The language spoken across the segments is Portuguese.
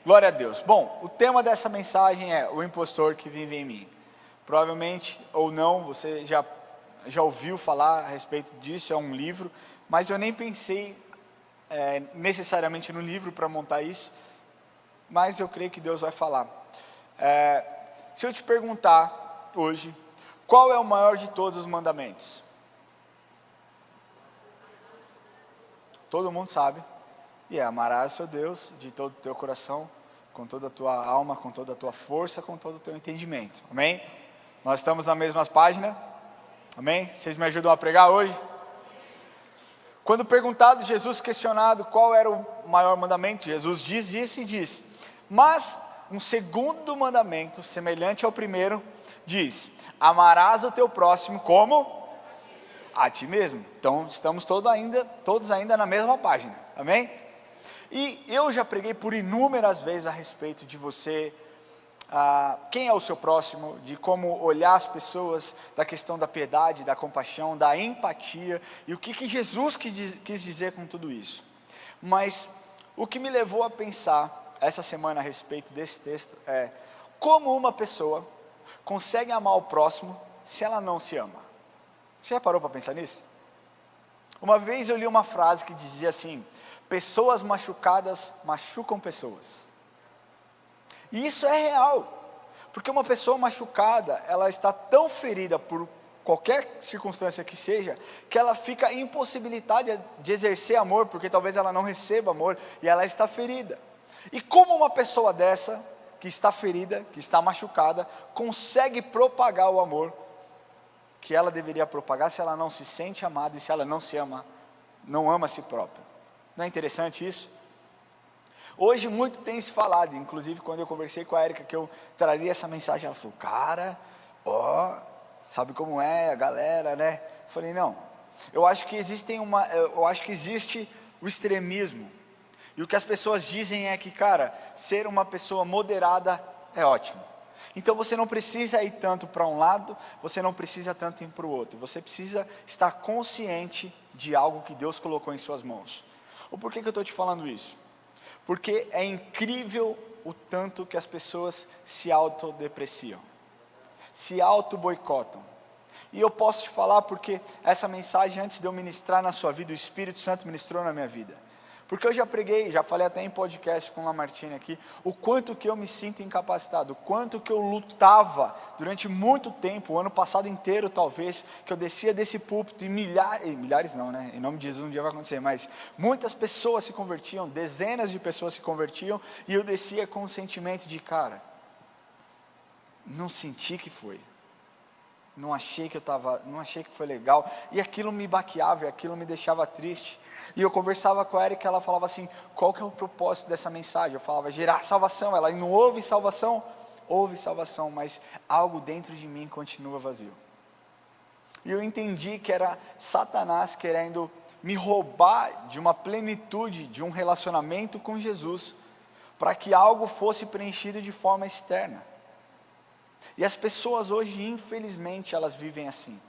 Glória a Deus. Bom, o tema dessa mensagem é o impostor que vive em mim. Provavelmente ou não, você já ouviu falar a respeito disso, é um livro, mas eu nem pensei necessariamente no livro para montar isso, mas eu creio que Deus vai falar. Se eu te perguntar hoje, qual é o maior de todos os mandamentos? Todo mundo sabe. E amarás o seu Deus de todo o teu coração, com toda a tua alma, com toda a tua força, com todo o teu entendimento. Amém? Nós estamos na mesma página? Amém? Vocês me ajudam a pregar hoje? Quando perguntado, Jesus questionado qual era o maior mandamento, Jesus diz isso e diz: mas um segundo mandamento, semelhante ao primeiro, diz: amarás o teu próximo como a ti mesmo. Então estamos todos ainda na mesma página. Amém? E eu já preguei por inúmeras vezes a respeito de você, quem é o seu próximo, de como olhar as pessoas, da questão da piedade, da compaixão, da empatia, e o que Jesus quis dizer com tudo isso. Mas o que me levou a pensar essa semana a respeito desse texto é: como uma pessoa consegue amar o próximo se ela não se ama? Você já parou para pensar nisso? Uma vez eu li uma frase que dizia assim: pessoas machucadas machucam pessoas. E isso é real, porque uma pessoa machucada, ela está tão ferida por qualquer circunstância que seja, que ela fica impossibilitada de exercer amor, porque talvez ela não receba amor, e ela está ferida. E como uma pessoa dessa, que está ferida, que está machucada, consegue propagar o amor que ela deveria propagar, se ela não se sente amada, e se ela não se ama, não ama a si própria? Não é interessante isso? Hoje muito tem se falado, inclusive quando eu conversei com a Érica que eu traria essa mensagem, ela falou: cara, sabe como é a galera, né? Eu falei: não, eu acho que existe o extremismo, e o que as pessoas dizem é que, cara, ser uma pessoa moderada é ótimo. Então você não precisa ir tanto para um lado, você não precisa tanto ir para o outro, você precisa estar consciente de algo que Deus colocou em suas mãos. Por que eu estou te falando isso? Porque é incrível o tanto que as pessoas se autodepreciam, se auto-boicotam. E eu posso te falar porque essa mensagem, antes de eu ministrar na sua vida, o Espírito Santo ministrou na minha vida. Porque eu já preguei, já falei até em podcast com a Lamartine aqui, o quanto que eu me sinto incapacitado, o quanto que eu lutava durante muito tempo, o ano passado inteiro talvez, que eu descia desse púlpito e milhares não, né? Em nome de Jesus um dia vai acontecer, mas muitas pessoas se convertiam, dezenas de pessoas se convertiam, e eu descia com um sentimento de: cara, não senti que foi. Não achei que foi legal, e aquilo me baqueava, e aquilo me deixava triste. E eu conversava com a Erika, ela falava assim: qual que é o propósito dessa mensagem? Eu falava: gerar salvação. Ela: não houve salvação? Houve salvação, mas algo dentro de mim continua vazio. E eu entendi que era Satanás querendo me roubar de uma plenitude, de um relacionamento com Jesus, para que algo fosse preenchido de forma externa. E as pessoas hoje, infelizmente, elas vivem assim.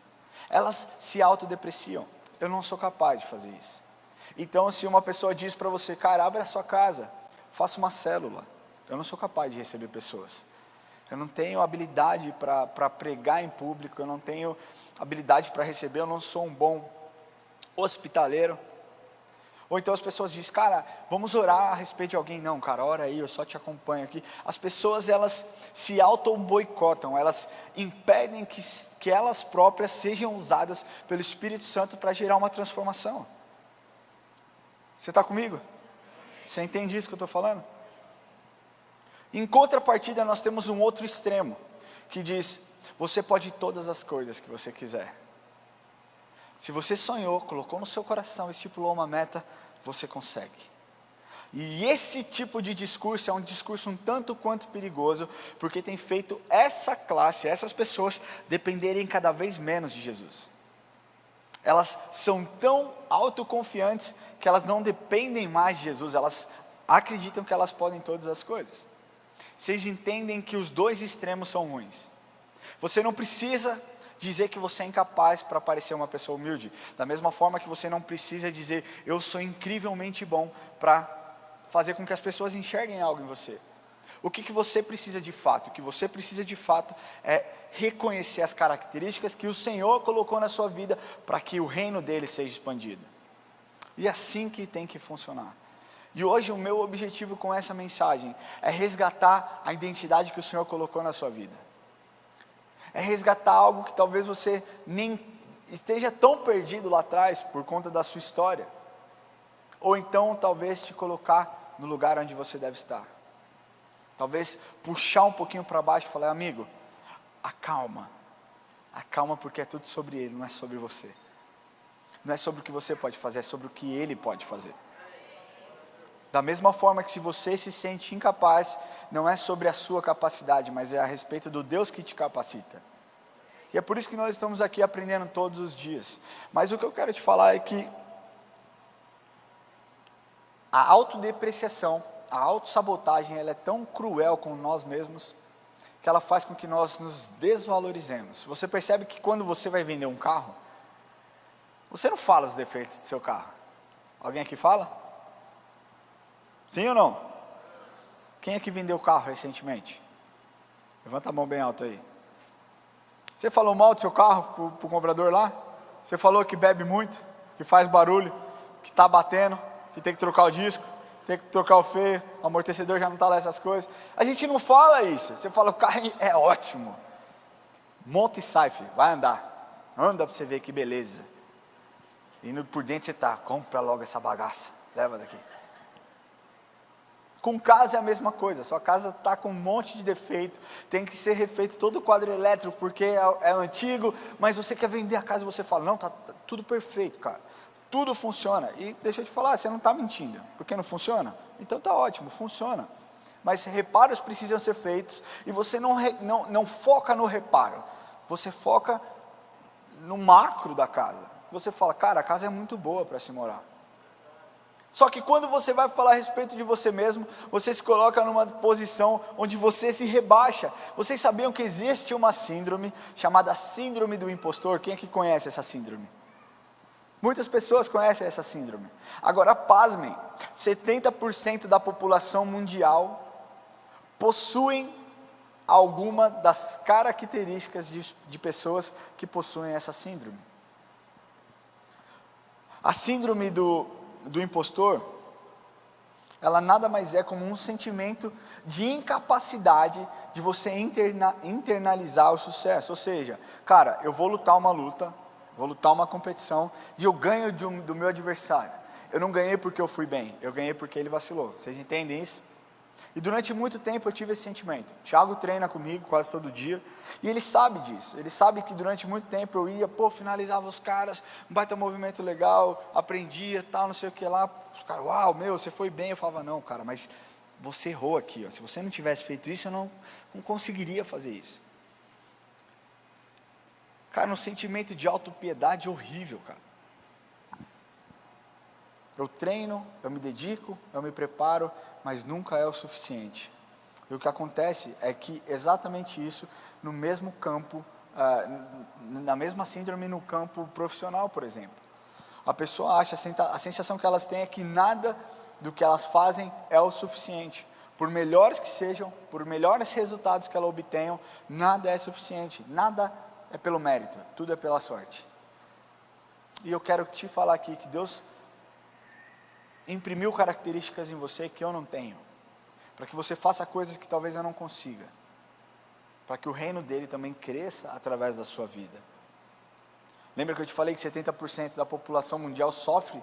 Elas se autodepreciam. Eu não sou capaz de fazer isso. Então, se uma pessoa diz para você: cara, abre a sua casa, faça uma célula. Eu não sou capaz de receber pessoas. Eu não tenho habilidade para pregar em público, eu não tenho habilidade para receber, eu não sou um bom hospitaleiro. Ou então as pessoas dizem: cara, vamos orar a respeito de alguém. Não, cara, ora aí, eu só te acompanho aqui. As pessoas, elas se auto-boicotam, elas impedem que elas próprias sejam usadas pelo Espírito Santo para gerar uma transformação. Você está comigo? Você entende isso que eu estou falando? Em contrapartida, nós temos um outro extremo, que diz: você pode todas as coisas que você quiser. Se você sonhou, colocou no seu coração, estipulou uma meta, você consegue. E esse tipo de discurso é um discurso um tanto quanto perigoso, porque tem feito essa classe, essas pessoas, dependerem cada vez menos de Jesus. Elas são tão autoconfiantes que elas não dependem mais de Jesus, elas acreditam que elas podem todas as coisas. Vocês entendem que os dois extremos são ruins. Você não precisa dizer que você é incapaz para parecer uma pessoa humilde, da mesma forma que você não precisa dizer: eu sou incrivelmente bom, para fazer com que as pessoas enxerguem algo em você. O que você precisa de fato? O que você precisa de fato é reconhecer as características que o Senhor colocou na sua vida para que o reino dele seja expandido. E é assim que tem que funcionar. E hoje o meu objetivo com essa mensagem é resgatar a identidade que o Senhor colocou na sua vida. É resgatar algo que talvez você nem esteja tão perdido lá atrás por conta da sua história. Ou então talvez te colocar no lugar onde você deve estar. Talvez puxar um pouquinho para baixo e falar: amigo, acalma porque é tudo sobre Ele, não é sobre você. Não é sobre o que você pode fazer, é sobre o que Ele pode fazer. Da mesma forma que se você se sente incapaz, não é sobre a sua capacidade, mas é a respeito do Deus que te capacita. E é por isso que nós estamos aqui aprendendo todos os dias. Mas o que eu quero te falar é que a autodepreciação, a autossabotagem, ela é tão cruel com nós mesmos, que ela faz com que nós nos desvalorizemos. Você percebe que quando você vai vender um carro, você não fala os defeitos do seu carro. Alguém aqui fala? Sim ou não? Quem é que vendeu o carro recentemente? Levanta a mão bem alto aí. Você falou mal do seu carro para o comprador lá? Você falou que bebe muito, que faz barulho, que está batendo, que tem que trocar o disco, tem que trocar o freio, o amortecedor já não está lá, essas coisas. A gente não fala isso. Você fala: o carro é ótimo. Monta e sai, filho, vai andar. Anda para você ver que beleza. E por dentro você está: compra logo essa bagaça, leva daqui. Com casa é a mesma coisa. Sua casa está com um monte de defeito, tem que ser refeito todo o quadro elétrico, porque é antigo, mas você quer vender a casa e você fala: não, tá tudo perfeito, cara. Tudo funciona. E deixa eu te falar, você não está mentindo. Porque não funciona? Então está ótimo, funciona. Mas reparos precisam ser feitos, e você não foca no reparo. Você foca no macro da casa. Você fala: cara, a casa é muito boa para se morar. Só que quando você vai falar a respeito de você mesmo, você se coloca numa posição onde você se rebaixa. Vocês sabiam que existe uma síndrome chamada síndrome do impostor? Quem é que conhece essa síndrome? Muitas pessoas conhecem essa síndrome. Agora, pasmem, 70% da população mundial possuem alguma das características de pessoas que possuem essa síndrome. A síndrome do impostor, ela nada mais é como um sentimento de incapacidade de você internalizar o sucesso. Ou seja, cara, eu vou lutar uma luta, vou lutar uma competição, e eu ganho do meu adversário. Eu não ganhei porque eu fui bem, eu ganhei porque ele vacilou. Vocês entendem isso? E durante muito tempo eu tive esse sentimento. O Thiago treina comigo quase todo dia, e ele sabe disso. Ele sabe que durante muito tempo eu ia, finalizava os caras, um baita movimento legal, aprendia, tal, não sei o que lá. Os caras: uau, você foi bem. Eu falava: não, cara, mas você errou aqui, ó. Se você não tivesse feito isso, eu não conseguiria fazer isso. Cara, um sentimento de autopiedade horrível, cara. Eu treino, eu me dedico, eu me preparo, mas nunca é o suficiente. E o que acontece é que exatamente isso, no mesmo campo, na mesma síndrome no campo profissional, por exemplo. A pessoa acha, a sensação que elas têm é que nada do que elas fazem é o suficiente. Por melhores que sejam, por melhores resultados que elas obtenham, nada é suficiente, nada é pelo mérito, tudo é pela sorte. E eu quero te falar aqui que Deus imprimiu características em você que eu não tenho, para que você faça coisas que talvez eu não consiga, para que o reino dele também cresça através da sua vida. Lembra que eu te falei que 70% da população mundial sofre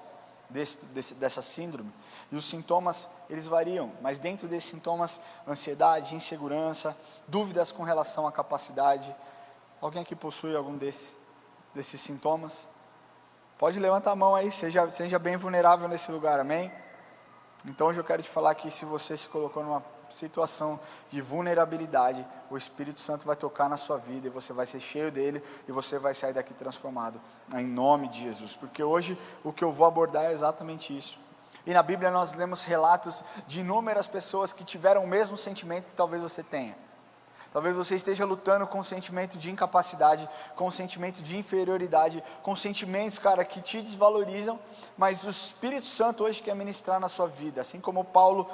dessa síndrome? E os sintomas, eles variam, mas dentro desses sintomas, ansiedade, insegurança, dúvidas com relação à capacidade. Alguém aqui possui algum desses sintomas? Pode levantar a mão aí, seja bem vulnerável nesse lugar, amém? Então hoje eu quero te falar que se você se colocou numa situação de vulnerabilidade, o Espírito Santo vai tocar na sua vida, e você vai ser cheio dele, e você vai sair daqui transformado, em nome de Jesus. Porque hoje o que eu vou abordar é exatamente isso. E na Bíblia nós lemos relatos de inúmeras pessoas que tiveram o mesmo sentimento que talvez você tenha. Talvez você esteja lutando com um sentimento de incapacidade, com um sentimento de inferioridade, com sentimentos, cara, que te desvalorizam, mas o Espírito Santo hoje quer ministrar na sua vida, assim como Paulo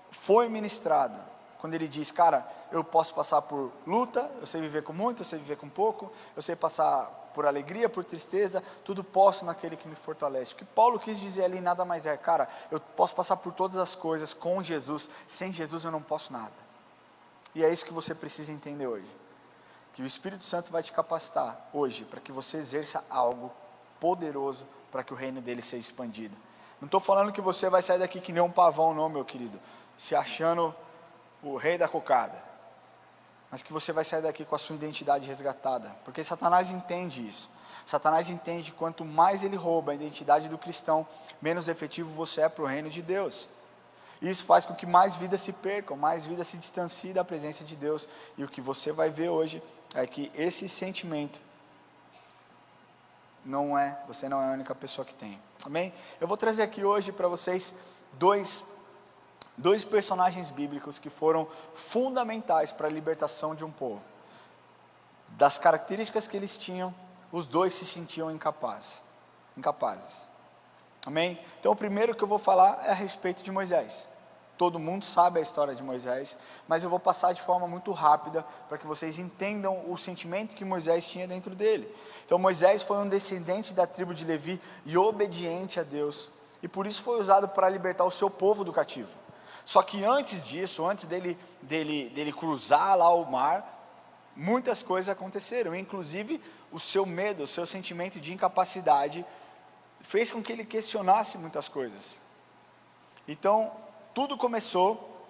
foi ministrado, quando ele diz, cara, eu posso passar por luta, eu sei viver com muito, eu sei viver com pouco, eu sei passar por alegria, por tristeza, tudo posso naquele que me fortalece. O que Paulo quis dizer ali nada mais é, cara, eu posso passar por todas as coisas com Jesus, sem Jesus eu não posso nada. E é isso que você precisa entender hoje, que o Espírito Santo vai te capacitar hoje, para que você exerça algo poderoso, para que o reino dele seja expandido. Não estou falando que você vai sair daqui que nem um pavão não, meu querido, se achando o rei da cocada, mas que você vai sair daqui com a sua identidade resgatada, porque Satanás entende isso. Satanás entende que quanto mais ele rouba a identidade do cristão, menos efetivo você é para o reino de Deus. Isso faz com que mais vidas se percam, mais vidas se distanciem da presença de Deus. E o que você vai ver hoje é que esse sentimento você não é a única pessoa que tem. Amém? Eu vou trazer aqui hoje para vocês dois personagens bíblicos que foram fundamentais para a libertação de um povo. Das características que eles tinham, os dois se sentiam incapazes. Amém? Então o primeiro que eu vou falar é a respeito de Moisés. Todo mundo sabe a história de Moisés, mas eu vou passar de forma muito rápida, para que vocês entendam o sentimento que Moisés tinha dentro dele. Então Moisés foi um descendente da tribo de Levi, e obediente a Deus, e por isso foi usado para libertar o seu povo do cativo. Só que antes disso, antes dele cruzar lá o mar, muitas coisas aconteceram, inclusive o seu medo, o seu sentimento de incapacidade, fez com que ele questionasse muitas coisas. Então, tudo começou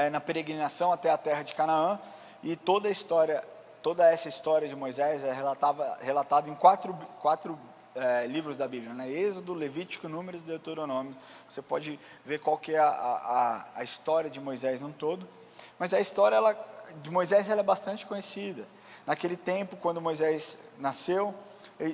na peregrinação até a terra de Canaã, e toda essa história de Moisés é relatada em quatro livros da Bíblia, né? Êxodo, Levítico, Números e Deuteronômio. Você pode ver qual que é a história de Moisés num todo, mas a história de Moisés ela é bastante conhecida. Naquele tempo, quando Moisés nasceu,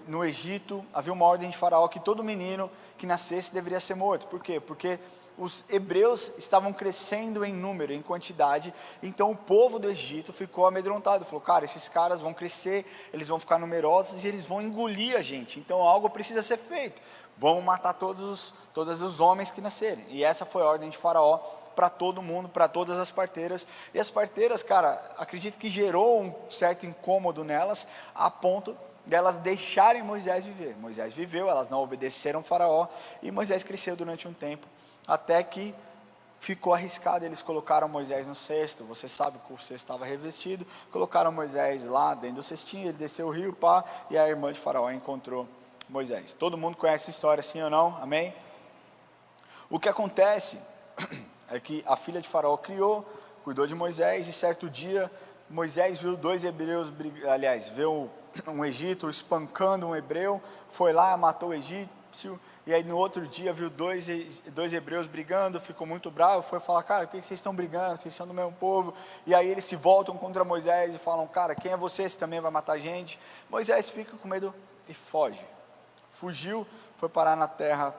no Egito, havia uma ordem de Faraó que todo menino que nascesse deveria ser morto. Por quê? Porque os hebreus estavam crescendo em número, em quantidade, então o povo do Egito ficou amedrontado, falou, cara, esses caras vão crescer, eles vão ficar numerosos e eles vão engolir a gente, então algo precisa ser feito, vamos matar todos os homens que nascerem. E essa foi a ordem de Faraó para todo mundo, para todas as parteiras, e as parteiras, cara, acredito que gerou um certo incômodo nelas, a ponto delas deixarem Moisés viver. Moisés viveu, elas não obedeceram Faraó, e Moisés cresceu durante um tempo, até que ficou arriscado. Eles colocaram Moisés no cesto, você sabe que o cesto estava revestido, colocaram Moisés lá dentro do cestinho, ele desceu o rio, e a irmã de Faraó encontrou Moisés. Todo mundo conhece a história, sim ou não? Amém? O que acontece é que a filha de Faraó cuidou de Moisés, e certo dia Moisés viu viu um egípcio espancando um hebreu, foi lá, matou o egípcio, e aí no outro dia viu dois hebreus brigando, ficou muito bravo, foi falar, cara, por que vocês estão brigando, vocês são do mesmo povo? E aí eles se voltam contra Moisés e falam, cara, quem é você, você também vai matar a gente? Moisés fica com medo e fugiu, foi parar na terra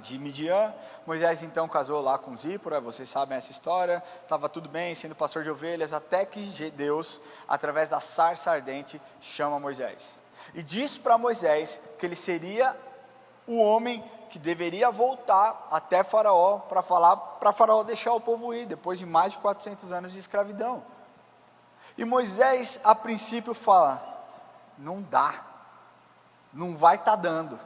de Midian. Moisés então casou lá com Zípora, vocês sabem essa história, estava tudo bem, sendo pastor de ovelhas, até que Deus, através da sarça ardente, chama Moisés, e diz para Moisés, que ele seria o homem que deveria voltar até Faraó, para falar para Faraó deixar o povo ir, depois de mais de 400 anos de escravidão. E Moisés, a princípio, fala, não dá, não vai estar dando.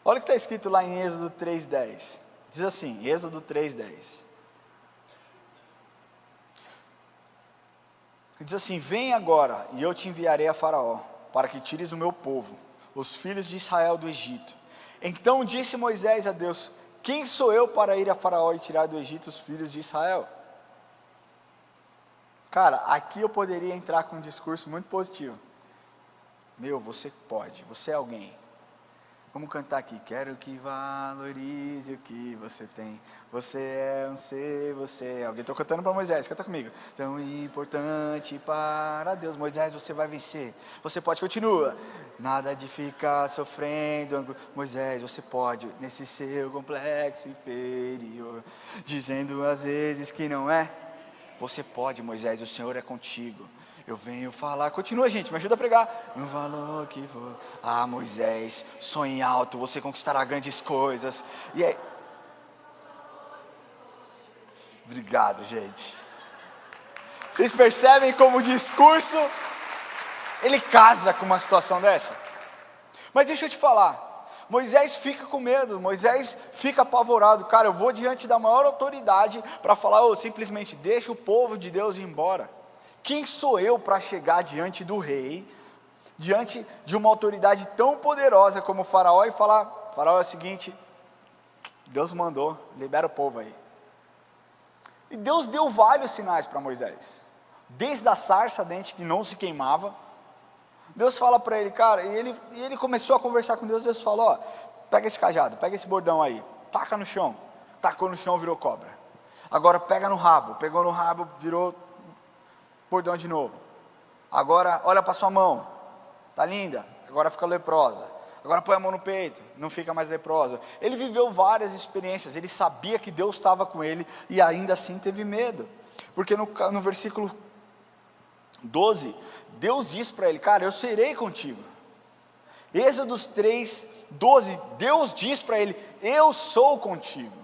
Olha o que está escrito lá em Êxodo 3:10, diz assim, Êxodo 3:10, diz assim, vem agora, e eu te enviarei a Faraó, para que tires o meu povo, os filhos de Israel do Egito. Então disse Moisés a Deus, quem sou eu para ir a Faraó e tirar do Egito os filhos de Israel? Cara, aqui eu poderia entrar com um discurso muito positivo. Você pode, você é alguém. Vamos cantar aqui, quero que valorize o que você tem, você é um ser, você é alguém. Estou cantando para Moisés, canta comigo. Tão importante para Deus, Moisés, você vai vencer, você pode, continua. Nada de ficar sofrendo, Moisés, você pode, nesse seu complexo inferior, dizendo às vezes que não é. você pode, Moisés, o Senhor é contigo. Eu venho falar, continua gente, me ajuda a pregar. No valor que vou, Moisés, sonhe alto, você conquistará grandes coisas. E aí, obrigado gente. Vocês percebem como o discurso, ele casa com uma situação dessa? Mas deixa eu te falar, Moisés fica com medo, Moisés fica apavorado. Cara, eu vou diante da maior autoridade para falar, simplesmente deixa o povo de Deus ir embora. Quem sou eu para chegar diante do rei, diante de uma autoridade tão poderosa como o faraó e falar, faraó, é o seguinte, Deus mandou, libera o povo aí. E Deus deu vários sinais para Moisés, desde a sarça ardente que não se queimava. Deus fala para ele, cara, e ele começou a conversar com Deus. Deus falou, pega esse cajado, pega esse bordão aí, taca no chão, tacou no chão, virou cobra. Agora pega no rabo, pegou no rabo, virou bordão de novo. Agora olha para sua mão, tá linda, agora fica leprosa. Agora põe a mão no peito, não fica mais leprosa. Ele viveu várias experiências, ele sabia que Deus estava com ele e ainda assim teve medo. Porque no versículo 12, Deus diz para ele, cara, eu serei contigo. Êxodos 3, 12, Deus diz para ele, eu sou contigo.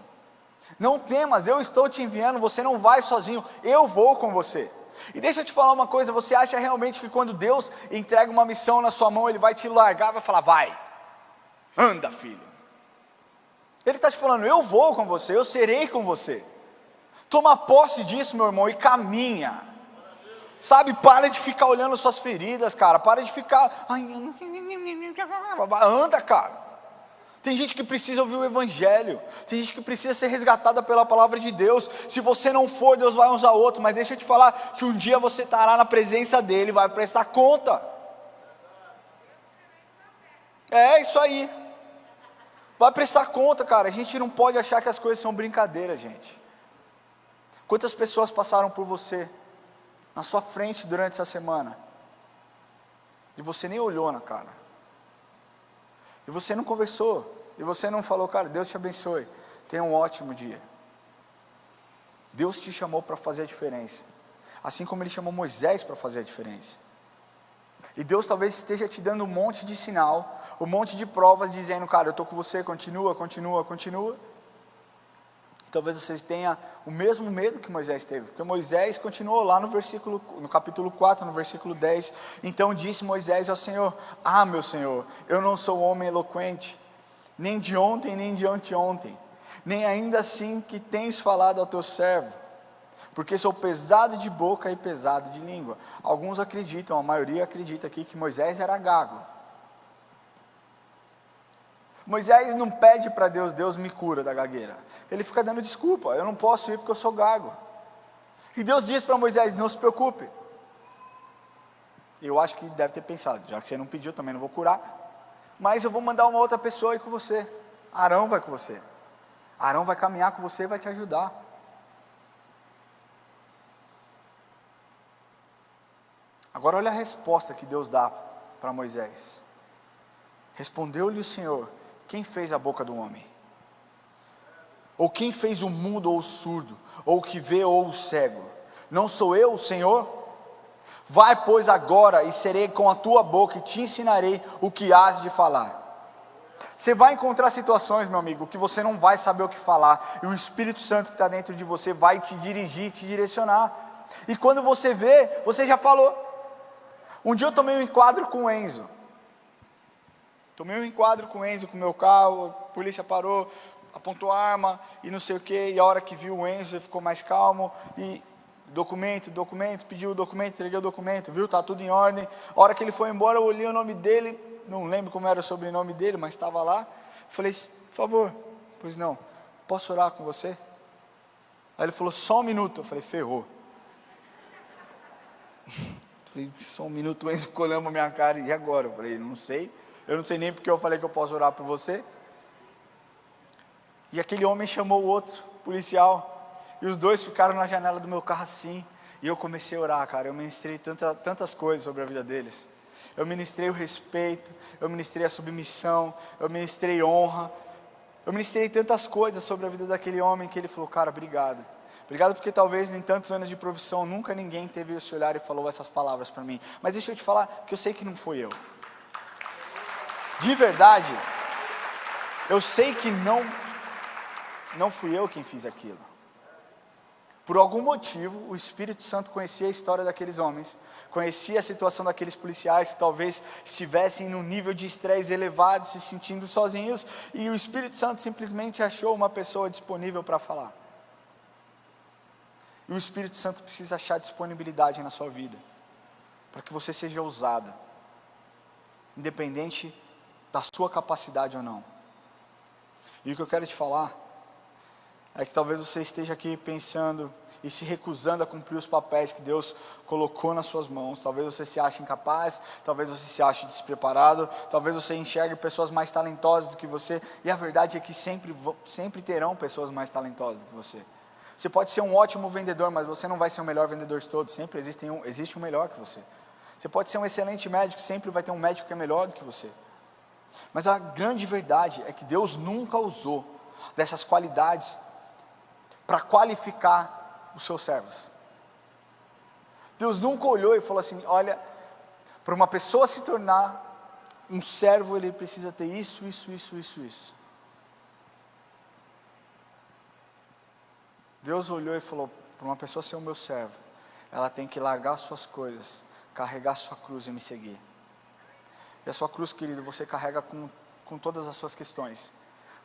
Não temas, eu estou te enviando, você não vai sozinho, eu vou com você. E deixa eu te falar uma coisa, você acha realmente que quando Deus entrega uma missão na sua mão, Ele vai te largar, vai falar, vai, anda filho. Ele está te falando, eu vou com você, eu serei com você. Toma posse disso, meu irmão, e caminha. Sabe, para de ficar olhando suas feridas, cara, para de ficar, anda, cara. Tem gente que precisa ouvir o evangelho, tem gente que precisa ser resgatada pela palavra de Deus. Se você não for, Deus vai usar outro, mas deixa eu te falar, que um dia você estará na presença dEle, vai prestar conta. É isso aí, vai prestar conta, cara. A gente não pode achar que as coisas são brincadeira, gente. Quantas pessoas passaram por você, na sua frente durante essa semana, e você nem olhou na cara, e você não conversou, e você não falou, cara, Deus te abençoe, tenha um ótimo dia. Deus te chamou para fazer a diferença, assim como Ele chamou Moisés para fazer a diferença. E Deus talvez esteja te dando um monte de sinal, um monte de provas, dizendo, cara, eu estou com você, continua, continua, continua. Talvez você tenha o mesmo medo que Moisés teve, porque Moisés continuou lá no capítulo 4, no versículo 10, então disse Moisés ao Senhor, meu Senhor, eu não sou homem eloquente, nem de ontem, nem de anteontem, nem ainda assim que tens falado ao teu servo, porque sou pesado de boca e pesado de língua. Alguns acreditam, a maioria acredita aqui que Moisés era gago. Moisés não pede para Deus, Deus me cura da gagueira. Ele fica dando desculpa, eu não posso ir porque eu sou gago. E Deus diz para Moisés, não se preocupe. Eu acho que deve ter pensado, já que você não pediu, também não vou curar. Mas eu vou mandar uma outra pessoa ir com você. Arão vai com você. Arão vai caminhar com você e vai te ajudar. Agora olha a resposta que Deus dá para Moisés. Respondeu-lhe o Senhor, quem fez a boca do homem? Ou quem fez o mudo ou o surdo? Ou o que vê ou o cego? Não sou eu, o Senhor? Vai, pois, agora e serei com a tua boca e te ensinarei o que hás de falar. Você vai encontrar situações, meu amigo, que você não vai saber o que falar. E o Espírito Santo que está dentro de você vai te dirigir, te direcionar. E quando você vê, você já falou. Um dia eu tomei um enquadro com o Enzo. Tomei um enquadro com o Enzo, com o meu carro, a polícia parou, apontou a arma e não sei o que, e a hora que viu o Enzo ele ficou mais calmo, e documento, pediu o documento, entreguei o documento, viu, tá tudo em ordem. A hora que ele foi embora, eu olhei o nome dele, não lembro como era o sobrenome dele, mas estava lá, falei, por favor, pois não, posso orar com você? Aí ele falou, só um minuto, eu falei, ferrou. Falei, só um minuto, o Enzo ficou olhando a minha cara, e agora? Eu falei, não sei. Eu não sei nem porque eu falei que eu posso orar por você. E aquele homem chamou o outro policial, e os dois ficaram na janela do meu carro assim, e eu comecei a orar, cara. Eu ministrei tantas coisas sobre a vida deles. Eu ministrei o respeito, eu ministrei a submissão, eu ministrei honra, eu ministrei tantas coisas sobre a vida daquele homem, que ele falou, cara, obrigado, Obrigado porque talvez em tantos anos de profissão nunca ninguém teve esse olhar e falou essas palavras para mim. Mas deixa eu te falar que eu sei que não fui eu. De verdade, eu sei que não fui eu quem fiz aquilo. Por algum motivo, o Espírito Santo conhecia a história daqueles homens, conhecia a situação daqueles policiais que talvez estivessem num nível de estresse elevado, se sentindo sozinhos, e o Espírito Santo simplesmente achou uma pessoa disponível para falar. E o Espírito Santo precisa achar disponibilidade na sua vida, para que você seja ousado, independente da sua capacidade ou não. E o que eu quero te falar é que talvez você esteja aqui pensando e se recusando a cumprir os papéis que Deus colocou nas suas mãos. Talvez você se ache incapaz, talvez você se ache despreparado, talvez você enxergue pessoas mais talentosas do que você, e a verdade é que sempre terão pessoas mais talentosas do que você. Você pode ser um ótimo vendedor, mas você não vai ser o melhor vendedor de todos, sempre existe um melhor que você. Você pode ser um excelente médico, sempre vai ter um médico que é melhor do que você. Mas a grande verdade é que Deus nunca usou dessas qualidades para qualificar os seus servos. Deus nunca olhou e falou assim: olha, para uma pessoa se tornar um servo, ele precisa ter isso. Deus olhou e falou: para uma pessoa ser o meu servo, ela tem que largar suas coisas, carregar sua cruz e me seguir. E a sua cruz, querido, você carrega com todas as suas questões.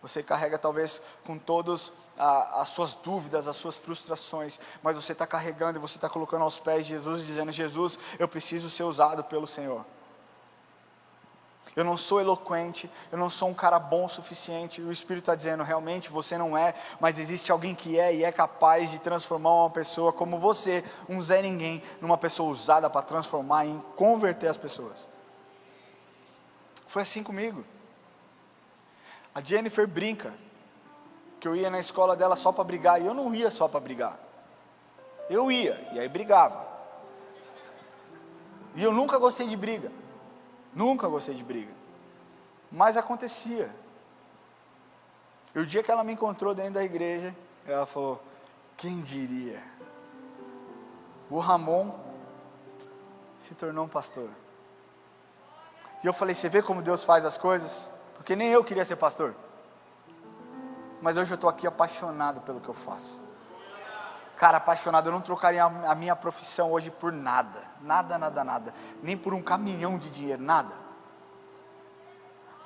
Você carrega talvez com todas as suas dúvidas, as suas frustrações, mas você está carregando e você está colocando aos pés de Jesus e dizendo: Jesus, eu preciso ser usado pelo Senhor. Eu não sou eloquente, eu não sou um cara bom o suficiente. E o Espírito está dizendo: realmente você não é, mas existe alguém que é e é capaz de transformar uma pessoa como você, um Zé Ninguém, numa pessoa usada para transformar e converter as pessoas. Foi assim comigo. A Jennifer brinca que eu ia na escola dela só para brigar, e eu não ia só para brigar. Eu ia, e aí brigava. E eu nunca gostei de briga. Nunca gostei de briga. Mas acontecia. E o dia que ela me encontrou dentro da igreja, ela falou: quem diria? O Ramon se tornou um pastor. E eu falei: você vê como Deus faz as coisas? Porque nem eu queria ser pastor. Mas hoje eu estou aqui apaixonado pelo que eu faço. Cara, apaixonado. Eu não trocaria a minha profissão hoje por nada. Nada. Nem por um caminhão de dinheiro, nada.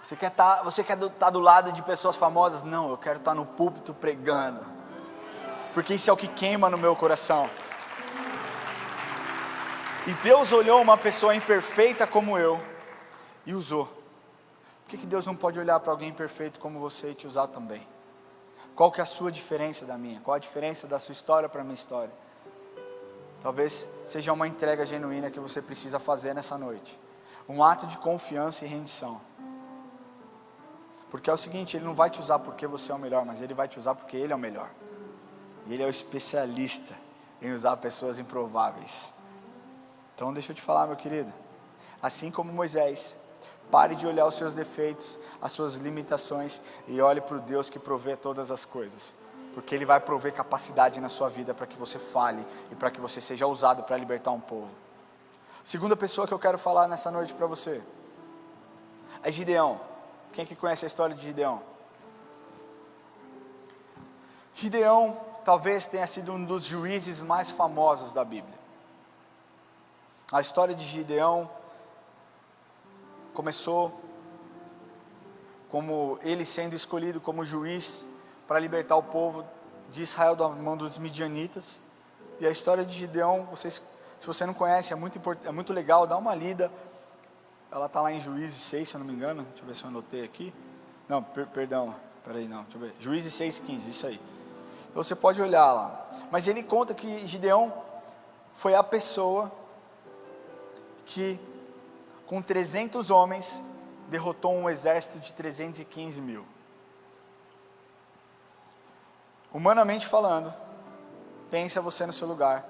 Você quer estar do lado de pessoas famosas? Não, eu quero estar no púlpito pregando. Porque isso é o que queima no meu coração. E Deus olhou uma pessoa imperfeita como eu e usou. Por que Deus não pode olhar para alguém perfeito como você e te usar também? Qual que é a sua diferença da minha? Qual a diferença da sua história para a minha história? Talvez seja uma entrega genuína que você precisa fazer nessa noite. Um ato de confiança e rendição. Porque é o seguinte: Ele não vai te usar porque você é o melhor, mas Ele vai te usar porque Ele é o melhor. E Ele é o especialista em usar pessoas improváveis. Então deixa eu te falar, meu querido. Assim como Moisés, pare de olhar os seus defeitos, as suas limitações, e olhe para o Deus que provê todas as coisas. Porque Ele vai prover capacidade na sua vida para que você fale e para que você seja usado para libertar um povo. Segunda pessoa que eu quero falar nessa noite para você é Gideão. Quem que conhece a história de Gideão? Gideão talvez tenha sido um dos juízes mais famosos da Bíblia. A história de Gideão começou como ele sendo escolhido como juiz para libertar o povo de Israel da mão dos midianitas. E a história de Gideão, se você não conhece, é muito legal, dá uma lida. Ela está lá em Juízes 6, se eu não me engano. Deixa eu ver se eu anotei aqui. Não, perdão, peraí, não, deixa eu ver. Juízes 6:15, isso aí. Então você pode olhar lá. Mas ele conta que Gideão foi a pessoa que, com 300 homens, derrotou um exército de 315 mil. Humanamente falando, pensa você no seu lugar,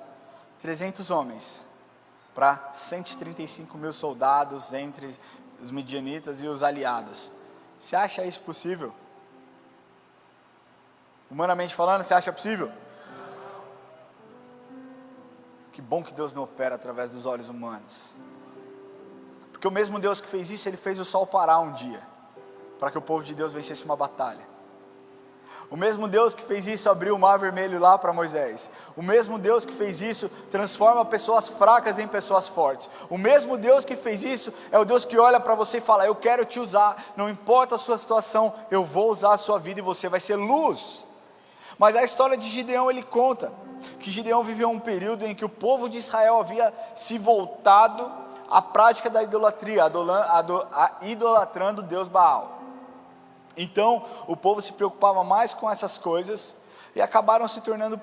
300 homens, para 135 mil soldados entre os midianitas e os aliados. Você acha isso possível? Humanamente falando, você acha possível? que bom que Deus não opera através dos olhos humanos. Porque o mesmo Deus que fez isso, Ele fez o sol parar um dia, para que o povo de Deus vencesse uma batalha. O mesmo Deus que fez isso abriu o mar vermelho lá para Moisés. O mesmo Deus que fez isso transforma pessoas fracas em pessoas fortes. O mesmo Deus que fez isso é o Deus que olha para você e fala: eu quero te usar, não importa a sua situação, eu vou usar a sua vida e você vai ser luz. Mas a história de Gideão, ele conta que Gideão viveu um período em que o povo de Israel havia se voltado à prática da idolatria, idolatrando o Deus Baal. Então o povo se preocupava mais com essas coisas e acabaram se tornando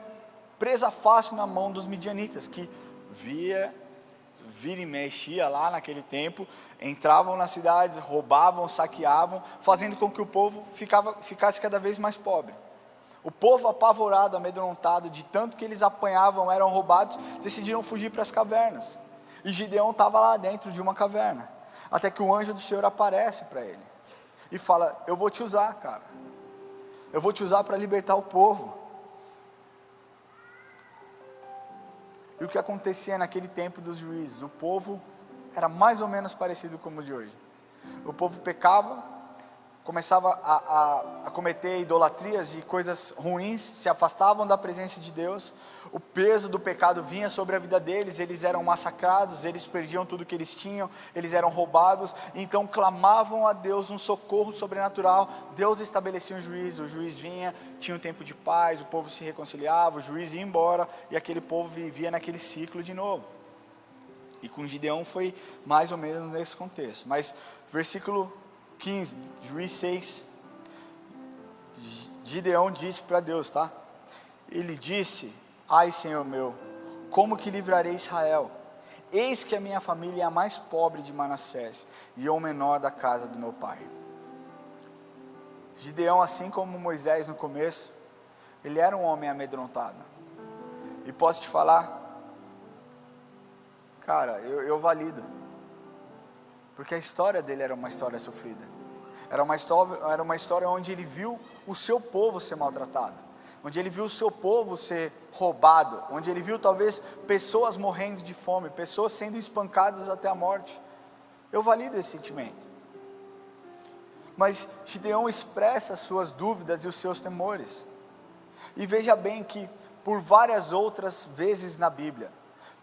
presa fácil na mão dos midianitas, que vira e mexia lá naquele tempo, entravam nas cidades, roubavam, saqueavam, fazendo com que o povo ficasse cada vez mais pobre. O povo, apavorado, amedrontado de tanto que eles apanhavam, eram roubados, decidiram fugir para as cavernas. E Gideão estava lá dentro de uma caverna, até que o anjo do Senhor aparece para ele e fala: eu vou te usar, cara, eu vou te usar para libertar o povo. E o que acontecia naquele tempo dos juízes? O povo era mais ou menos parecido com o de hoje. O povo pecava, começava a cometer idolatrias e coisas ruins, se afastavam da presença de Deus, o peso do pecado vinha sobre a vida deles, eles eram massacrados, eles perdiam tudo que eles tinham, eles eram roubados, então clamavam a Deus um socorro sobrenatural. Deus estabelecia um juízo, o juiz vinha, tinha um tempo de paz, o povo se reconciliava, o juiz ia embora, e aquele povo vivia naquele ciclo de novo. E com Gideão foi mais ou menos nesse contexto. Mas versículo 15, Juiz 6, Gideão disse para Deus, tá? Ele disse: ai, Senhor meu, como que livrarei Israel? Eis que a minha família é a mais pobre de Manassés, e eu o menor da casa do meu pai. Gideão, assim como Moisés no começo, ele era um homem amedrontado. E posso te falar, cara, eu valido. Porque a história dele era uma história sofrida. Era uma história onde ele viu o seu povo ser maltratado. Onde ele viu o seu povo ser roubado. Onde ele viu talvez pessoas morrendo de fome. Pessoas sendo espancadas até a morte. Eu valido esse sentimento. Mas Gideão expressa as suas dúvidas e os seus temores. E veja bem que por várias outras vezes na Bíblia,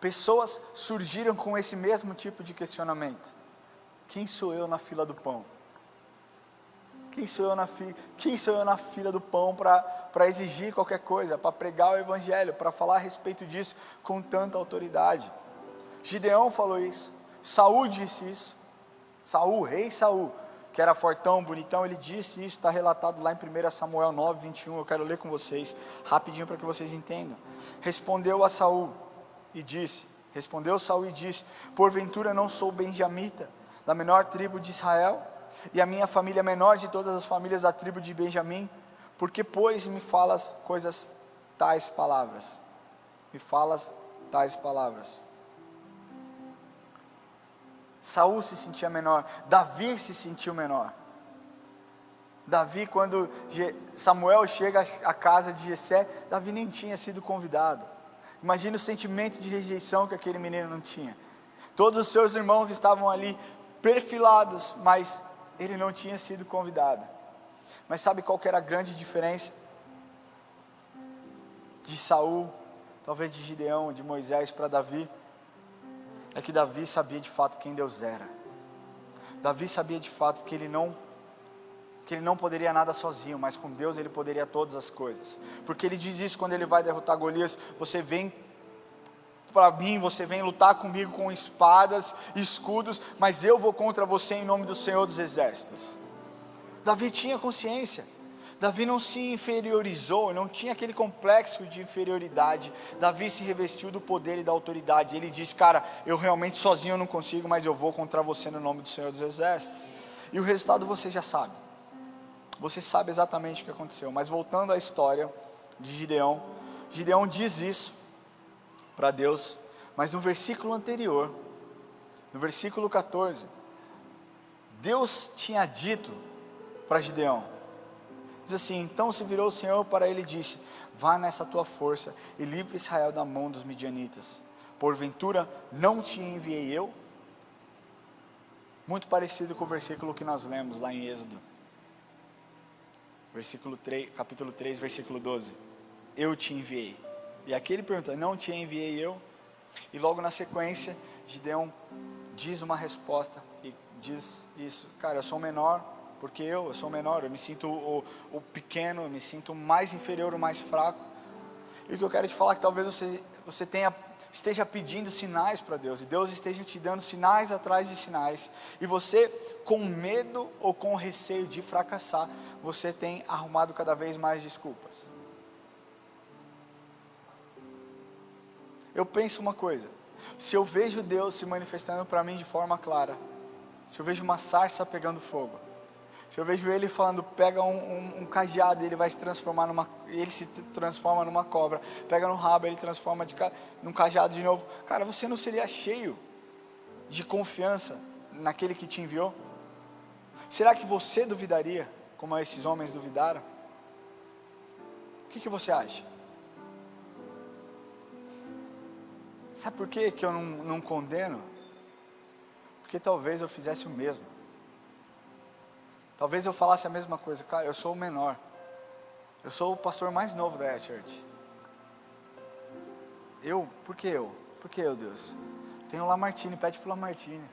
pessoas surgiram com esse mesmo tipo de questionamento. Quem sou eu na fila do pão? Quem sou eu na fila do pão para exigir qualquer coisa, para pregar o evangelho, para falar a respeito disso com tanta autoridade? Gideão falou isso, Saul disse isso, rei Saul, que era fortão, bonitão, ele disse isso, está relatado lá em 1 Samuel 9, 21, eu quero ler com vocês, rapidinho para que vocês entendam. Respondeu Saul e disse, porventura não sou benjamita, da menor tribo de Israel, e a minha família é menor de todas as famílias da tribo de Benjamim? Porque pois me falas tais palavras? Saul se sentia menor, Davi se sentiu menor. Davi, quando Samuel chega à casa de Jessé, Davi nem tinha sido convidado. Imagina o sentimento de rejeição que aquele menino não tinha. Todos os seus irmãos estavam ali perfilados, mas ele não tinha sido convidado. Mas sabe qual que era a grande diferença de Saul, talvez de Gideão, de Moisés para Davi? É que Davi sabia de fato quem Deus era. Davi sabia de fato que ele não poderia nada sozinho, mas com Deus ele poderia todas as coisas. Porque ele diz isso quando ele vai derrotar Golias: você vem para mim, você vem lutar comigo com espadas e escudos, mas eu vou contra você em nome do Senhor dos Exércitos. Davi tinha consciência. Davi não se inferiorizou, não tinha aquele complexo de inferioridade. Davi se revestiu do poder e da autoridade. Ele disse: cara, eu realmente sozinho eu não consigo, mas eu vou contra você no nome do Senhor dos Exércitos. E o resultado você já sabe. Você sabe exatamente o que aconteceu. Mas voltando à história de Gideão, Gideão diz isso para Deus, mas no versículo anterior, no versículo 14, Deus tinha dito para Gideão, diz assim: então se virou o Senhor para ele e disse: vá nessa tua força e livre Israel da mão dos midianitas, porventura não te enviei eu? Muito parecido com o versículo que nós lemos lá em Êxodo. Capítulo 3, versículo 12. Eu te enviei. E aqui ele pergunta, não te enviei eu? E logo na sequência, Gideão diz uma resposta e diz isso. Cara, eu sou menor, porque eu sou menor, eu me sinto o pequeno, eu me sinto mais inferior, o mais fraco. E o que eu quero te falar é que talvez você esteja pedindo sinais para Deus, e Deus esteja te dando sinais atrás de sinais, e você, com medo ou com receio de fracassar, você tem arrumado cada vez mais desculpas. Eu penso uma coisa, se eu vejo Deus se manifestando para mim de forma clara, se eu vejo uma sarça pegando fogo, se eu vejo Ele falando, pega um cajado e Ele vai se transformar Ele se transforma numa cobra, pega no rabo, Ele transforma num cajado de novo, cara, você não seria cheio de confiança naquele que te enviou? Será que você duvidaria, como esses homens duvidaram? O que você acha? Sabe por que eu não condeno? Porque talvez eu fizesse o mesmo. Talvez eu falasse a mesma coisa, cara, eu sou o menor. Eu sou o pastor mais novo da Church. Por que eu? Por que eu, Deus? Tem o Lamartine, pede para o Lamartine.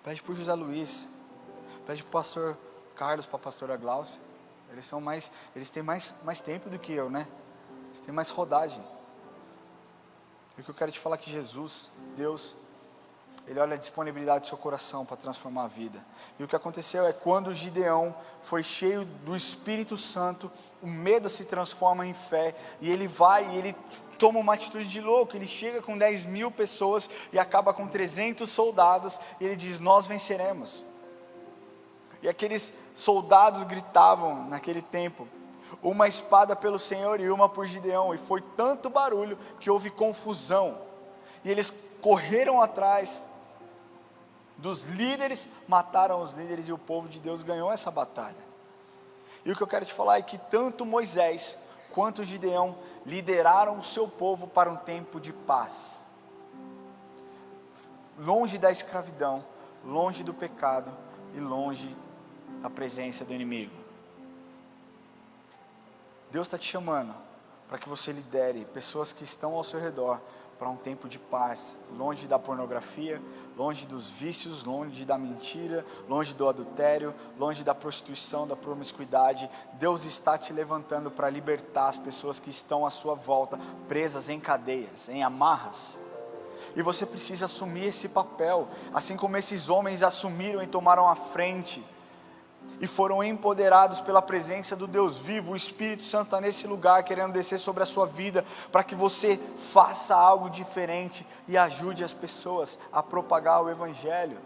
Pede para o José Luiz. Pede para o pastor Carlos, para a pastora Glaucia. Eles têm mais tempo do que eu, né? Eles têm mais rodagem. E o que eu quero te falar é que Jesus, Deus, Ele olha a disponibilidade do seu coração para transformar a vida. E o que aconteceu é quando Gideão foi cheio do Espírito Santo, o medo se transforma em fé, e ele vai e ele toma uma atitude de louco. Ele chega com 10.000 pessoas e acaba com 300 soldados, e ele diz, nós venceremos. E aqueles soldados gritavam naquele tempo, uma espada pelo Senhor e uma por Gideão, e foi tanto barulho que houve confusão, e eles correram atrás dos líderes, mataram os líderes, e o povo de Deus ganhou essa batalha. E o que eu quero te falar é que tanto Moisés quanto Gideão lideraram o seu povo para um tempo de paz, longe da escravidão, longe do pecado e longe da presença do inimigo. Deus está te chamando para que você lidere pessoas que estão ao seu redor para um tempo de paz, longe da pornografia, longe dos vícios, longe da mentira, longe do adultério, longe da prostituição, da promiscuidade. Deus está te levantando para libertar as pessoas que estão à sua volta, presas em cadeias, em amarras. E você precisa assumir esse papel, assim como esses homens assumiram e tomaram a frente, e foram empoderados pela presença do Deus vivo. O Espírito Santo está nesse lugar, querendo descer sobre a sua vida, para que você faça algo diferente, e ajude as pessoas a propagar o Evangelho,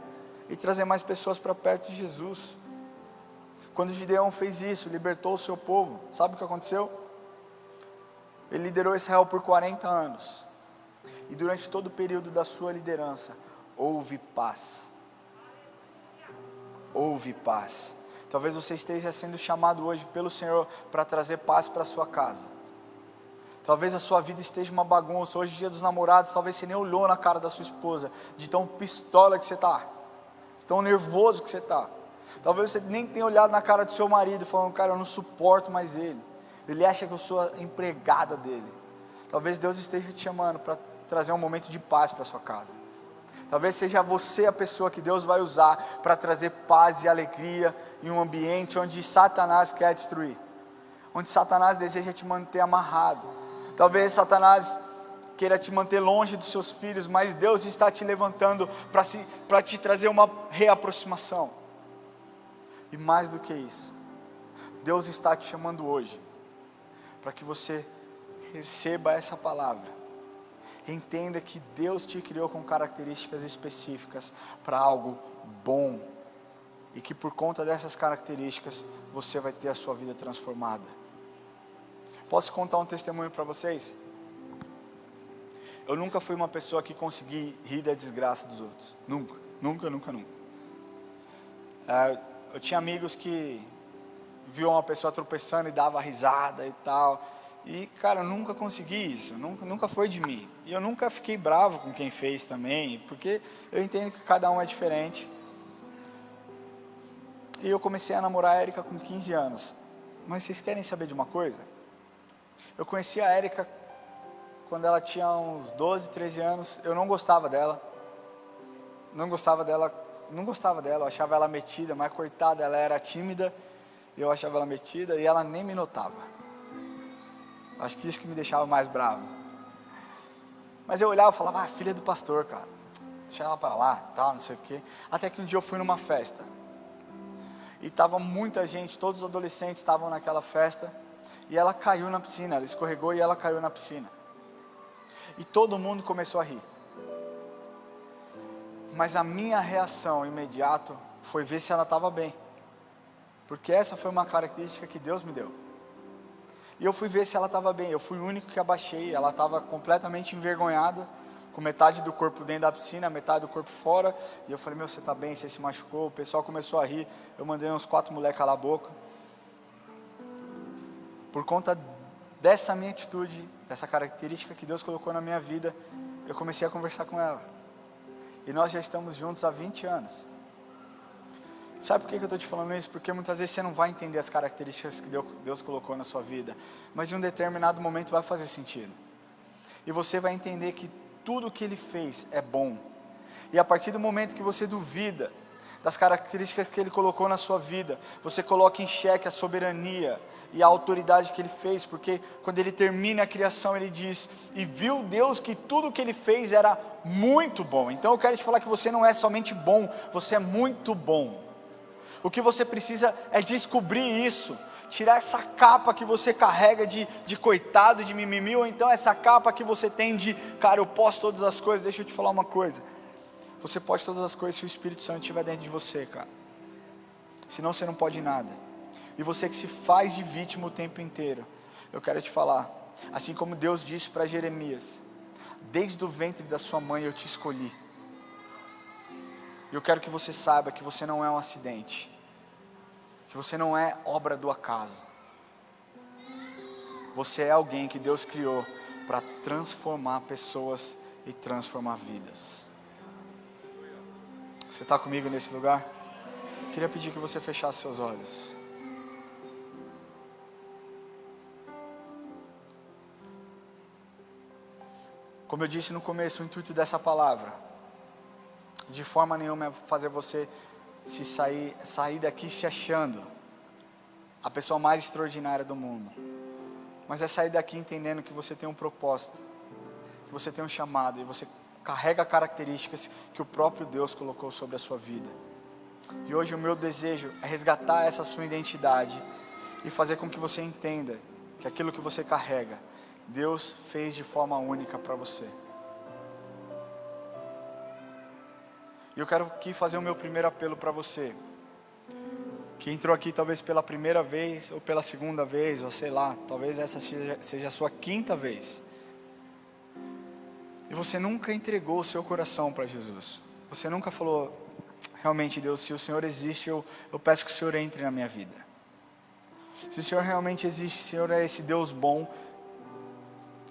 e trazer mais pessoas para perto de Jesus. Quando Gideão fez isso, libertou o seu povo, sabe o que aconteceu? Ele liderou Israel por 40 anos, e durante todo o período da sua liderança, houve paz. Houve paz. Talvez você esteja sendo chamado hoje pelo Senhor para trazer paz para a sua casa. Talvez a sua vida esteja uma bagunça. Hoje, dia dos namorados, talvez você nem olhou na cara da sua esposa, de tão pistola que você está, de tão nervoso que você está. Talvez você nem tenha olhado na cara do seu marido, falando, cara, eu não suporto mais ele. Ele acha que eu sou a empregada dele. Talvez Deus esteja te chamando para trazer um momento de paz para a sua casa. Talvez seja você a pessoa que Deus vai usar para trazer paz e alegria em um ambiente onde Satanás quer destruir, onde Satanás deseja te manter amarrado. Talvez Satanás queira te manter longe dos seus filhos, mas Deus está te levantando para te trazer uma reaproximação. E mais do que isso, Deus está te chamando hoje para que você receba essa palavra. Entenda que Deus te criou com características específicas para algo bom, e que por conta dessas características você vai ter a sua vida transformada. Posso contar um testemunho para vocês? Eu nunca fui uma pessoa que consegui rir da desgraça dos outros. Nunca. Eu tinha amigos que viam uma pessoa tropeçando e dava risada e tal. E, cara, eu nunca consegui isso, nunca foi de mim. E eu nunca fiquei bravo com quem fez também, porque eu entendo que cada um é diferente. E eu comecei a namorar a Érica com 15 anos. Mas vocês querem saber de uma coisa? Eu conheci a Érica quando ela tinha uns 12, 13 anos. Eu não gostava dela. Não gostava dela, eu achava ela metida, mas coitada, ela era tímida. E eu achava ela metida e ela nem me notava. Acho que isso que me deixava mais bravo. Mas eu olhava e falava, filha do pastor, cara. Deixa ela para lá, tal, não sei o quê. Até que um dia eu fui numa festa. E estava muita gente, todos os adolescentes estavam naquela festa. E ela caiu na piscina, ela escorregou e ela caiu na piscina. E todo mundo começou a rir. Mas a minha reação imediata foi ver se ela estava bem. Porque essa foi uma característica que Deus me deu. E eu fui ver se ela estava bem. Eu fui o único que abaixei. Ela estava completamente envergonhada, com metade do corpo dentro da piscina, metade do corpo fora. E eu falei, você está bem? Você se machucou? O pessoal começou a rir. Eu mandei uns 4 moleques calar a boca. Por conta dessa minha atitude, dessa característica que Deus colocou na minha vida, eu comecei a conversar com ela. E nós já estamos juntos há 20 anos. Sabe por que eu estou te falando isso? Porque muitas vezes você não vai entender as características que Deus colocou na sua vida. Mas em um determinado momento vai fazer sentido. E você vai entender que tudo que Ele fez é bom. E a partir do momento que você duvida das características que Ele colocou na sua vida, você coloca em xeque a soberania e a autoridade que Ele fez. Porque quando Ele termina a criação, Ele diz, e viu Deus que tudo que Ele fez era muito bom. Então eu quero te falar que você não é somente bom, você é muito bom. O que você precisa é descobrir isso, tirar essa capa que você carrega de coitado, de mimimi, ou então essa capa que você tem de, cara, eu posso todas as coisas. Deixa eu te falar uma coisa, você pode todas as coisas se o Espírito Santo estiver dentro de você, cara, senão você não pode nada. E você que se faz de vítima o tempo inteiro, eu quero te falar, assim como Deus disse para Jeremias, desde o ventre da sua mãe eu te escolhi. E eu quero que você saiba que você não é um acidente, que você não é obra do acaso. Você é alguém que Deus criou para transformar pessoas e transformar vidas. Você está comigo nesse lugar? Eu queria pedir que você fechasse seus olhos. Como eu disse no começo, o intuito dessa palavra, de forma nenhuma é fazer você sair daqui se achando a pessoa mais extraordinária do mundo, mas é sair daqui entendendo que você tem um propósito, que você tem um chamado, e você carrega características que o próprio Deus colocou sobre a sua vida. E hoje o meu desejo é resgatar essa sua identidade e fazer com que você entenda que aquilo que você carrega, Deus fez de forma única para você. E eu quero aqui fazer o meu primeiro apelo para você, que entrou aqui talvez pela primeira vez, ou pela segunda vez, ou sei lá, talvez essa seja a sua 5ª vez. E você nunca entregou o seu coração para Jesus. Você nunca falou, realmente Deus, se o Senhor existe, eu peço que o Senhor entre na minha vida. Se o Senhor realmente existe, o Senhor é esse Deus bom,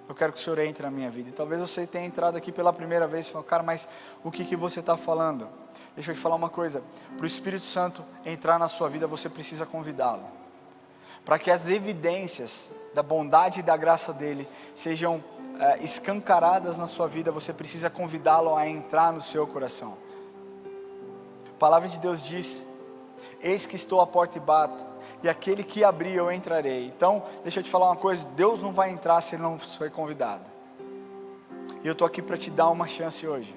eu quero que o Senhor entre na minha vida. E talvez você tenha entrado aqui pela primeira vez e falou, cara, mas o que você está falando? Deixa eu te falar uma coisa, para o Espírito Santo entrar na sua vida, você precisa convidá-lo. Para que as evidências da bondade e da graça dele sejam escancaradas na sua vida, você precisa convidá-lo a entrar no seu coração. A palavra de Deus diz, eis que estou à porta e bato, e aquele que abrir eu entrarei. Então, deixa eu te falar uma coisa, Deus não vai entrar se ele não for convidado. E eu estou aqui para te dar uma chance hoje.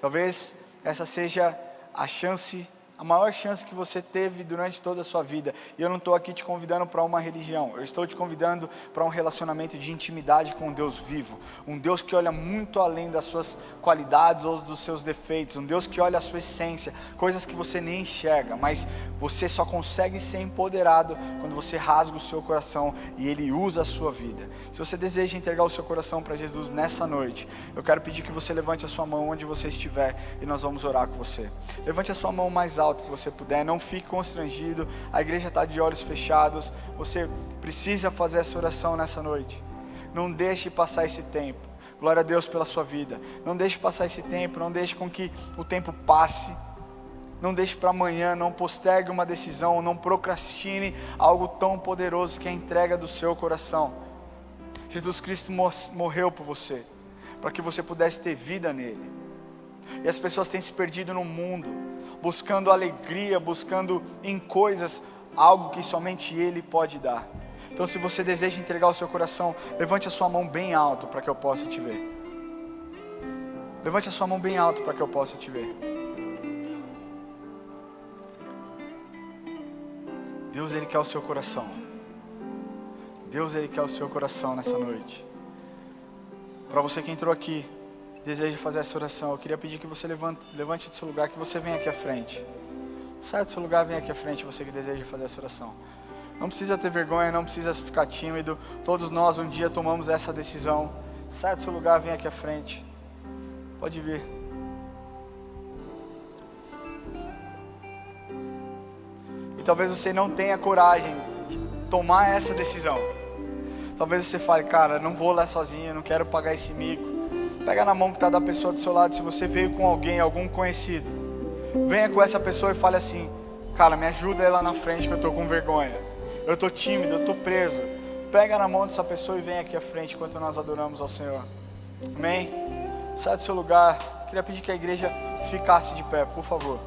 Talvez essa seja a maior chance que você teve durante toda a sua vida. E eu não estou aqui te convidando para uma religião. Eu estou te convidando para um relacionamento de intimidade com um Deus vivo. Um Deus que olha muito além das suas qualidades ou dos seus defeitos. Um Deus que olha a sua essência. Coisas que você nem enxerga. Mas você só consegue ser empoderado quando você rasga o seu coração e Ele usa a sua vida. Se você deseja entregar o seu coração para Jesus nessa noite, eu quero pedir que você levante a sua mão onde você estiver e nós vamos orar com você. Levante a sua mão mais alta alto que você puder, não fique constrangido, a igreja está de olhos fechados, você precisa fazer essa oração nessa noite. Não deixe passar esse tempo. Glória a Deus pela sua vida. Não deixe passar esse tempo, não deixe com que o tempo passe. Não deixe para amanhã, não postergue uma decisão, não procrastine algo tão poderoso que é a entrega do seu coração. Jesus Cristo morreu por você, para que você pudesse ter vida nele. E as pessoas têm se perdido no mundo, buscando alegria, buscando em coisas, algo que somente Ele pode dar. Então, se você deseja entregar o seu coração, levante a sua mão bem alto para que eu possa te ver. Levante a sua mão bem alto para que eu possa te ver. Deus, Ele quer o seu coração. Deus, Ele quer o seu coração nessa noite. Para você que entrou aqui, deseja fazer essa oração, eu queria pedir que você levante do seu lugar, que você venha aqui à frente. Saia do seu lugar, venha aqui à frente, você que deseja fazer essa oração. Não precisa ter vergonha, não precisa ficar tímido. Todos nós um dia tomamos essa decisão. Saia do seu lugar, venha aqui à frente. Pode vir. E talvez você não tenha coragem de tomar essa decisão. Talvez você fale, cara, não vou lá sozinho, não quero pagar esse mico. Pega na mão que está da pessoa do seu lado. Se você veio com alguém, algum conhecido, venha com essa pessoa e fale assim, cara, me ajuda aí lá na frente que eu estou com vergonha. Eu estou tímido, eu estou preso. Pega na mão dessa pessoa e vem aqui à frente enquanto nós adoramos ao Senhor. Amém? Sai do seu lugar. Queria pedir que a igreja ficasse de pé, por favor.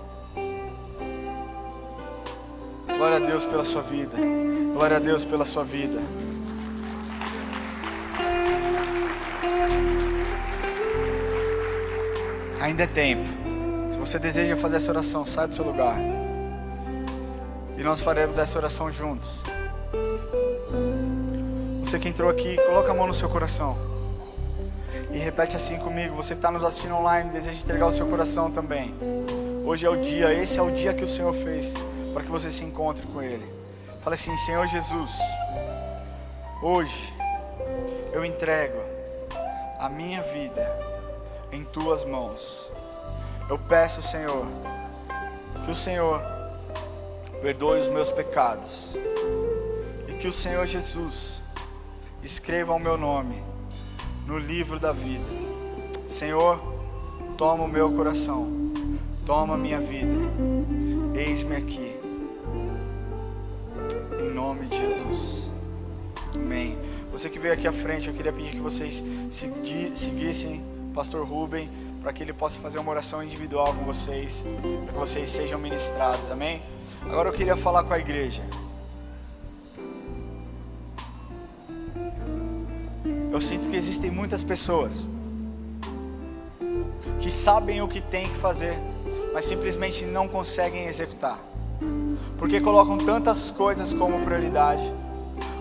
Glória a Deus pela sua vida. Glória a Deus pela sua vida. Ainda é tempo. Se você deseja fazer essa oração, sai do seu lugar. E nós faremos essa oração juntos. Você que entrou aqui, coloca a mão no seu coração. E repete assim comigo. Você que está nos assistindo online, deseja entregar o seu coração também. Hoje é o dia, esse é o dia que o Senhor fez para que você se encontre com Ele. Fala assim, Senhor Jesus, hoje eu entrego a minha vida em Tuas mãos. Eu peço, Senhor, que o Senhor perdoe os meus pecados e que o Senhor Jesus escreva o meu nome no livro da vida. Senhor, toma o meu coração, toma a minha vida, eis-me aqui, em nome de Jesus, amém. Você que veio aqui à frente, eu queria pedir que vocês seguissem o Pastor Rubem, para que ele possa fazer uma oração individual com vocês, para que vocês sejam ministrados, amém? Agora eu queria falar com a igreja. Eu sinto que existem muitas pessoas que sabem o que tem que fazer, mas simplesmente não conseguem executar, porque colocam tantas coisas como prioridade,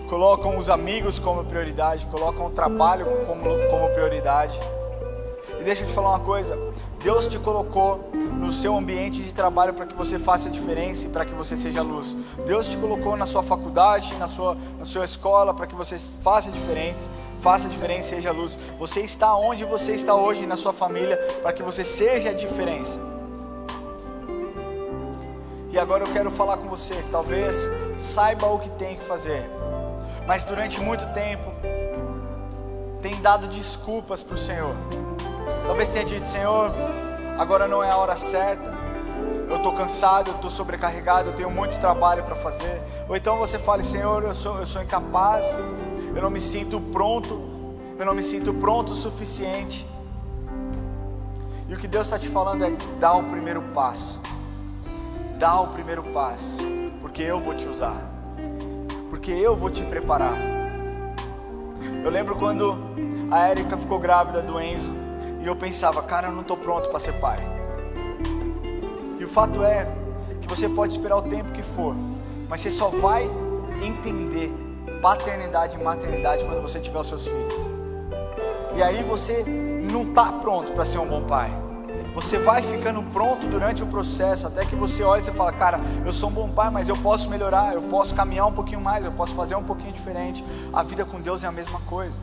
colocam os amigos como prioridade, colocam o trabalho como prioridade. E deixa eu te falar uma coisa, Deus te colocou no seu ambiente de trabalho para que você faça a diferença e para que você seja luz. Deus te colocou na sua faculdade, na sua escola, para que você faça a diferença e seja luz. Você está onde você está hoje na sua família para que você seja a diferença. E agora eu quero falar com você, que talvez saiba o que tem que fazer, mas durante muito tempo tem dado desculpas para o Senhor. Talvez tenha dito, Senhor, agora não é a hora certa, eu estou cansado, eu estou sobrecarregado, eu tenho muito trabalho para fazer. Ou então você fale, Senhor, eu sou incapaz, eu não me sinto pronto o suficiente. E o que Deus está te falando é, dá o primeiro passo, porque eu vou te usar, porque eu vou te preparar. Eu lembro quando a Érica ficou grávida do Enzo, e eu pensava, cara, eu não estou pronto para ser pai. E o fato é que você pode esperar o tempo que for, mas você só vai entender paternidade e maternidade quando você tiver os seus filhos. E aí você não está pronto para ser um bom pai. Você vai ficando pronto durante o processo, até que você olha e você fala, cara, eu sou um bom pai, mas eu posso melhorar, eu posso caminhar um pouquinho mais, eu posso fazer um pouquinho diferente. A vida com Deus é a mesma coisa.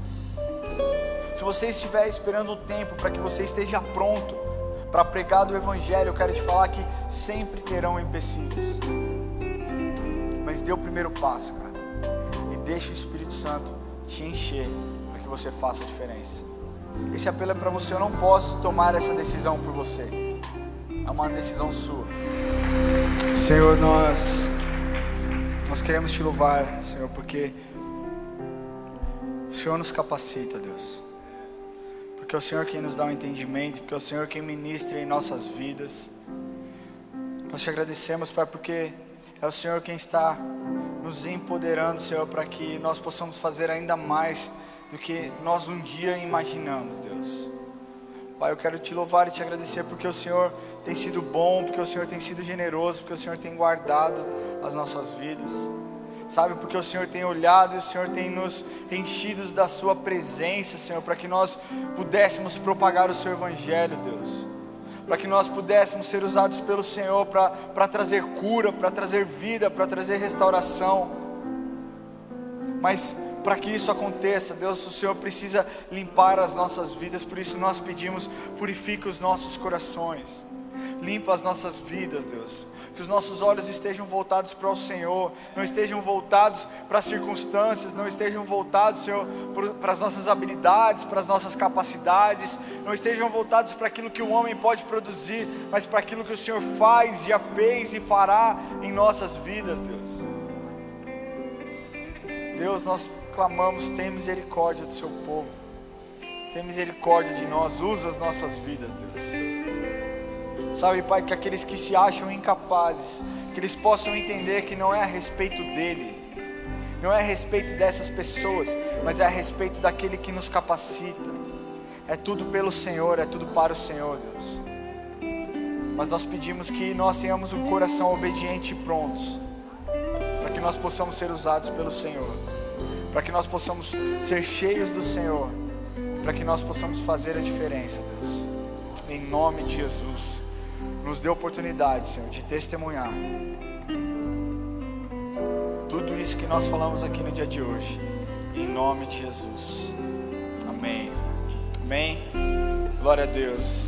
Se você estiver esperando o tempo para que você esteja pronto para pregar do Evangelho, eu quero te falar que sempre terão empecilhos. Mas dê o primeiro passo, cara. E deixe o Espírito Santo te encher para que você faça a diferença. Esse apelo é para você. Eu não posso tomar essa decisão por você. É uma decisão sua. Senhor, nós queremos te louvar, Senhor, porque o Senhor nos capacita, Deus. Porque é o Senhor quem nos dá o entendimento, porque é o Senhor quem ministra em nossas vidas. Nós te agradecemos, Pai, porque é o Senhor quem está nos empoderando, Senhor, para que nós possamos fazer ainda mais do que nós um dia imaginamos, Deus. Pai, eu quero te louvar e te agradecer porque o Senhor tem sido bom, porque o Senhor tem sido generoso, porque o Senhor tem guardado as nossas vidas. Sabe, porque o Senhor tem olhado e o Senhor tem nos enchido da sua presença, Senhor, para que nós pudéssemos propagar o seu Evangelho, Deus. Para que nós pudéssemos ser usados pelo Senhor para trazer cura, para trazer vida, para trazer restauração. Mas para que isso aconteça, Deus, o Senhor precisa limpar as nossas vidas. Por isso nós pedimos, purifica os nossos corações. Limpa as nossas vidas, Deus. Que os nossos olhos estejam voltados para o Senhor, não estejam voltados para as circunstâncias, não estejam voltados, Senhor, para as nossas habilidades, para as nossas capacidades, não estejam voltados para aquilo que o homem pode produzir, mas para aquilo que o Senhor faz, já fez e fará em nossas vidas, Deus. Deus, nós clamamos, tem misericórdia do seu povo, tem misericórdia de nós, usa as nossas vidas, Deus. Sabe, Pai, que aqueles que se acham incapazes, que eles possam entender que não é a respeito dele, não é a respeito dessas pessoas, mas é a respeito daquele que nos capacita. É tudo pelo Senhor, é tudo para o Senhor, Deus. Mas nós pedimos que nós tenhamos um coração obediente e prontos, para que nós possamos ser usados pelo Senhor, para que nós possamos ser cheios do Senhor, para que nós possamos fazer a diferença, Deus. Em nome de Jesus. Nos dê oportunidade, Senhor, de testemunhar tudo isso que nós falamos aqui no dia de hoje, em nome de Jesus. Amém. Amém. Glória a Deus.